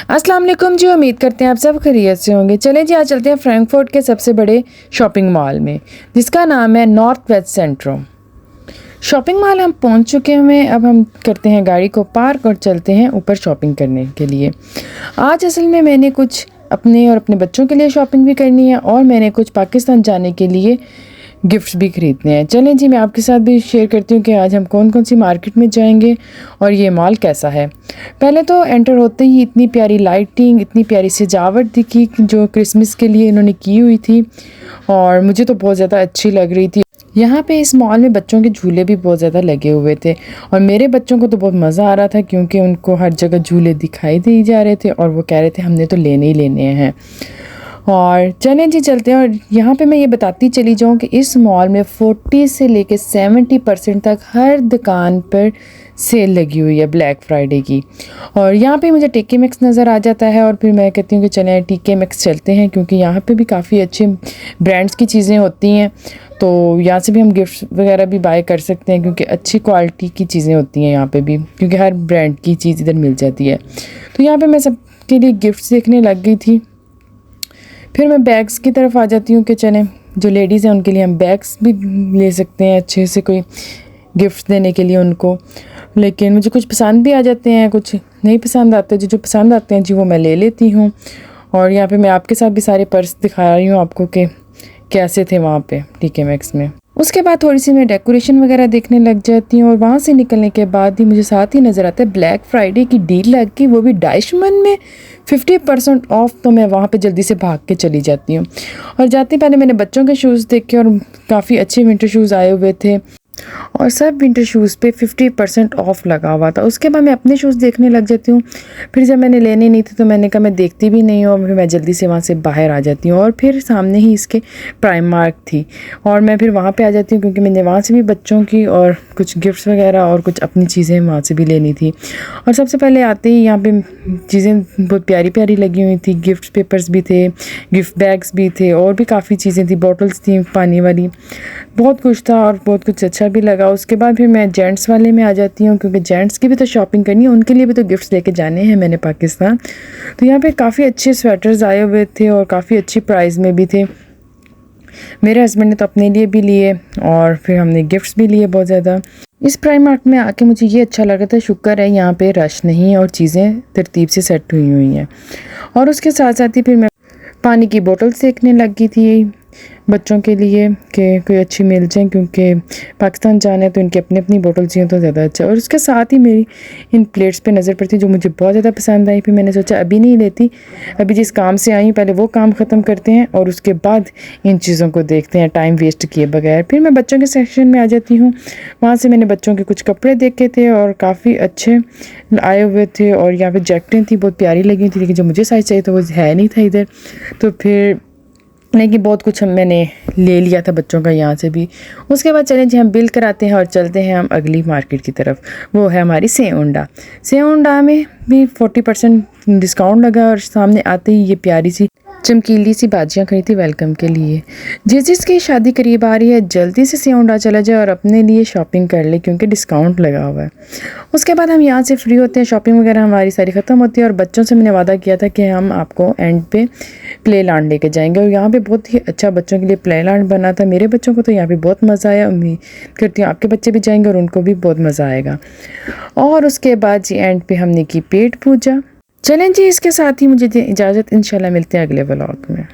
अस्सलाम वालेकुम जी। उम्मीद करते हैं आप सब खैरियत से होंगे। चलें जी, आज चलते हैं फ्रैंकफर्ट के सबसे बड़े शॉपिंग मॉल में, जिसका नाम है नॉर्थ वेस्ट सेंट्रो शॉपिंग मॉल। हम पहुंच चुके हैं। अब हम करते हैं गाड़ी को पार्क और चलते हैं ऊपर शॉपिंग करने के लिए। आज असल में मैंने कुछ अपने और अपने बच्चों के लिए शॉपिंग भी करनी है और मैंने कुछ पाकिस्तान जाने के लिए गिफ्ट्स भी ख़रीदने हैं। चलें जी, मैं आपके साथ भी शेयर करती हूँ कि आज हम कौन कौन सी मार्केट में जाएंगे और ये मॉल कैसा है। पहले तो एंटर होते ही इतनी प्यारी लाइटिंग, इतनी प्यारी सजावट दिखी जो क्रिसमस के लिए इन्होंने की हुई थी और मुझे तो बहुत ज़्यादा अच्छी लग रही थी। यहाँ पे इस मॉल में बच्चों के झूले भी बहुत ज़्यादा लगे हुए थे और मेरे बच्चों को तो बहुत मज़ा आ रहा था क्योंकि उनको हर जगह झूले दिखाई दिए जा रहे थे और वो कह रहे थे हमने तो लेने ही लेने हैं। और चलें जी चलते हैं। और यहाँ पे मैं ये बताती चली जाऊँ कि इस मॉल में 40 से लेके 70% तक हर दुकान पर सेल लगी हुई है ब्लैक फ्राइडे की। और यहाँ पे मुझे टीके मैक्स नज़र आ जाता है और फिर मैं कहती हूँ कि चलें टीके मैक्स चलते हैं क्योंकि यहाँ पे भी काफ़ी अच्छे ब्रांड्स की चीज़ें होती हैं। तो यहाँ से भी हम गिफ्ट्स वगैरह भी बाय कर सकते हैं क्योंकि अच्छी क्वालिटी की चीज़ें होती हैं यहाँ पे भी, क्योंकि हर ब्रांड की चीज़ इधर मिल जाती है। तो यहाँ पे मैं सबके लिए गिफ्ट्स देखने लग गई थी। फिर मैं बैग्स की तरफ आ जाती हूँ कि चलें जो लेडीज़ हैं उनके लिए हम बैग्स भी ले सकते हैं अच्छे से, कोई गिफ्ट्स देने के लिए उनको। लेकिन मुझे कुछ पसंद भी आ जाते हैं, कुछ नहीं पसंद आते। जो पसंद आते हैं जी वो मैं ले लेती हूँ। और यहाँ पे मैं आपके साथ भी सारे पर्स दिखा रही हूँ आपको कि कैसे थे वहाँ पे टीके मैक्स में। उसके बाद थोड़ी सी मैं डेकोरेशन वगैरह देखने लग जाती हूँ और वहाँ से निकलने के बाद ही मुझे साथ ही नज़र आता है ब्लैक फ्राइडे की डील लग गई, वो भी डाइशमन में 50% ऑफ। तो मैं वहाँ पे जल्दी से भाग के चली जाती हूँ। और जाते पहले मैंने बच्चों के शूज़ देखे और काफ़ी अच्छे विंटर शूज़ आए हुए थे और सब विंटर शूज़ पे 50% ऑफ़ लगा हुआ था। उसके बाद मैं अपने शूज़ देखने लग जाती हूँ। फिर जब मैंने लेने नहीं थे तो मैंने कहा मैं देखती भी नहीं हूँ और फिर मैं जल्दी से वहाँ से बाहर आ जाती हूँ। और फिर सामने ही इसके प्राइमार्क थी और मैं फिर वहाँ पे आ जाती हूँ क्योंकि मैंने वहाँ से भी बच्चों की और कुछ गिफ्ट्स वगैरह और कुछ अपनी चीज़ें वहाँ से भी लेनी थी। और सबसे पहले आते ही यहाँ पर चीज़ें बहुत प्यारी प्यारी लगी हुई थी। गिफ्ट पेपर्स भी थे, गिफ्ट बैग्स भी थे और भी काफ़ी चीज़ें थी, बॉटल्स थी पानी वाली, बहुत कुछ था और बहुत कुछ अच्छा भी लगा। उसके बाद फिर मैं जेंट्स वाले में आ जाती हूँ क्योंकि जेंट्स की भी तो शॉपिंग करनी है, उनके लिए भी तो गिफ्ट्स लेके जाने हैं मैंने पाकिस्तान। तो यहाँ पे काफ़ी अच्छे स्वेटर्स आए हुए थे और काफ़ी अच्छी प्राइस में भी थे। मेरे हस्बैंड ने तो अपने लिए भी लिए और फिर हमने गिफ्ट्स भी लिए बहुत ज़्यादा। इस प्राइमार्क में आके मुझे ये अच्छा लगा था, शुक्र है यहाँ पे रश नहीं है और चीज़ें तरतीब से सेट हुई हैं। और उसके साथ साथ ही फिर मैं पानी की बोतल्स देखने लग गई थी बच्चों के लिए कि कोई अच्छी मिल जाए क्योंकि पाकिस्तान जाना है तो इनकी अपनी अपनी बोतल चाहिए तो ज़्यादा अच्छा। और उसके साथ ही मेरी इन प्लेट्स पे नज़र पड़ती जो मुझे बहुत ज़्यादा पसंद आई। फिर मैंने सोचा अभी नहीं लेती, अभी जिस काम से आई पहले वो काम ख़त्म करते हैं और उसके बाद इन चीज़ों को देखते हैं टाइम वेस्ट किए बगैर। फिर मैं बच्चों के सेक्शन में आ जाती हूँ। वहाँ से मैंने बच्चों के कुछ कपड़े देखे थे और काफ़ी अच्छे आए हुए थे और यहाँ पर जैकेटें थी बहुत प्यारी लगी थी, लेकिन जो मुझे साइज़ चाहिए था वो है नहीं था इधर। तो फिर लेकिन बहुत कुछ मैंने ले लिया था बच्चों का यहाँ से भी। उसके बाद चलें जी हम बिल कराते हैं और चलते हैं हम अगली मार्केट की तरफ, वो है हमारी सेउंडा। सेउंडा में भी 40% डिस्काउंट लगा और सामने आते ही ये प्यारी सी चमकीली सी बाजियाँ खरीदी वेलकम के लिए। जिसकी शादी करीब आ रही है जल्दी से सेउंडा चला जाए और अपने लिए शॉपिंग कर ले क्योंकि डिस्काउंट लगा हुआ है। उसके बाद हम यहाँ से फ्री होते हैं, शॉपिंग वगैरह हमारी सारी ख़त्म होती है और बच्चों से मैंने वादा किया था कि हम आपको एंड पे प्ले लैंड लेके जाएंगे और यहाँ पे बहुत ही अच्छा बच्चों के लिए प्ले लैंड बना था। मेरे बच्चों को तो यहाँ पे बहुत मज़ा आया, उम्मीद करती हूँ आपके बच्चे भी जाएंगे और उनको भी बहुत मज़ा आएगा। और उसके बाद जी एंड पे हमने की पेट पूजा। चलें जी, इसके साथ ही मुझे इजाज़त, इंशाल्लाह मिलते हैं अगले व्लॉग में।